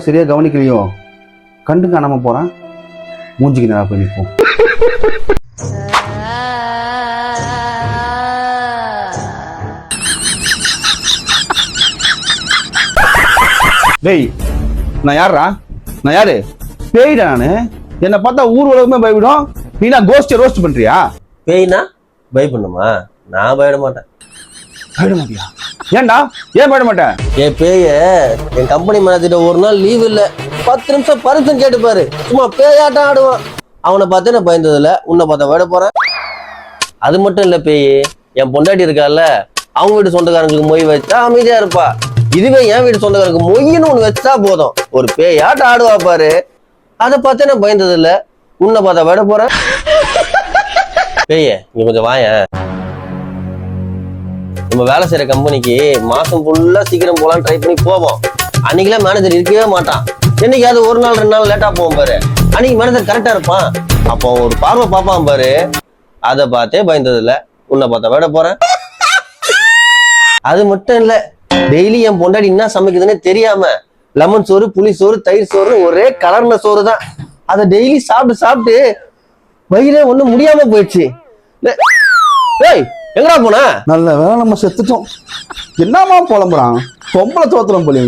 சரியா கவனிக்கலையோ கண்டு காணாம போறான். மூஞ்சிக்கு நேரா போய் நிற்போம். டேய், நான் யாரா? நான் யாரு? பேய்டா நானு. என்னை பார்த்தா ஊர் உலகமே பயப்படும். நீனா கோஸ்ட் ரோஸ்ட் பண்றியா? பேய்னா பயப்படணுமா? நான் பயப்பட மாட்டேன். பயப்பட மாட்டியா? ஏன்டா ஏன் பயப்பட மாட்டேன்? என் பேய என் கம்பெனி மேனேஜர் ஒரு நாள் லீவ் இல்ல 10 நிமிஷம் பரிசம் கேட்டுப்பாரு. சும்மா பேயாட்டம் ஆடுவான். அவனை பார்த்து நான் பயந்ததில்ல. உன்னை பார்த்தா பயப்பட போறேன். அது மட்டும் இல்ல பேய், என் பொண்டாட்டி இருக்கால, அவங்க வீட்டு சொந்தக்காரங்களுக்கு மொய் வச்சா அமைதியா இருப்பா. இதுவே என் வீட்டு சொந்தக்காரங்களுக்கு மொய்ன்னு ஒண்ணு வச்சா போதும், ஒரு பேயாட்டம் ஆடுவா பாரு. அதை பார்த்து நான் பயந்ததில்ல. உன்னை பார்த்தா பயப்பட போறேன். பேய நீ கொஞ்சம் வாயேன். நம்ம வேலை செய்யற கம்பெனிக்கு மாசம் ஃபுல்லா சீக்கிரம் போலாம் ட்ரை பண்ணி போவோம். அன்னைக்கெல்லாம் மேனேஜர் இருக்கவே மாட்டான். என்னைக்காவது ஒரு நாள் 2 நாள் லேட்டா போவோம் பாரு. அன்னைக்கு மேனேஜர் கரெக்டா இருப்பான். அப்போ ஒரு பார்வை பார்ப்பான் பாரு. அதை பார்த்தே பயந்தது இல்ல. உன்னை பார்த்தா விட போறேன். அது மட்டும் இல்ல, டெய்லி என் பொண்டாடி என்ன சமைக்குதுன்னு தெரியாம லெமன் சோறு, புளி சோறு, தயிர் சோறு, ஒரே கலர்ல சோறு தான். அதை டெய்லி சாப்பிட்டு சாப்பிட்டு வயிறே ஒண்ணும் முடியாம போயிடுச்சு. ஏய் எங்கடா போன? நல்ல வேலை நம்ம செத்துட்டோம். என்னமா புலம்புறான்? பொம்பளை தோத்துறோம் போல.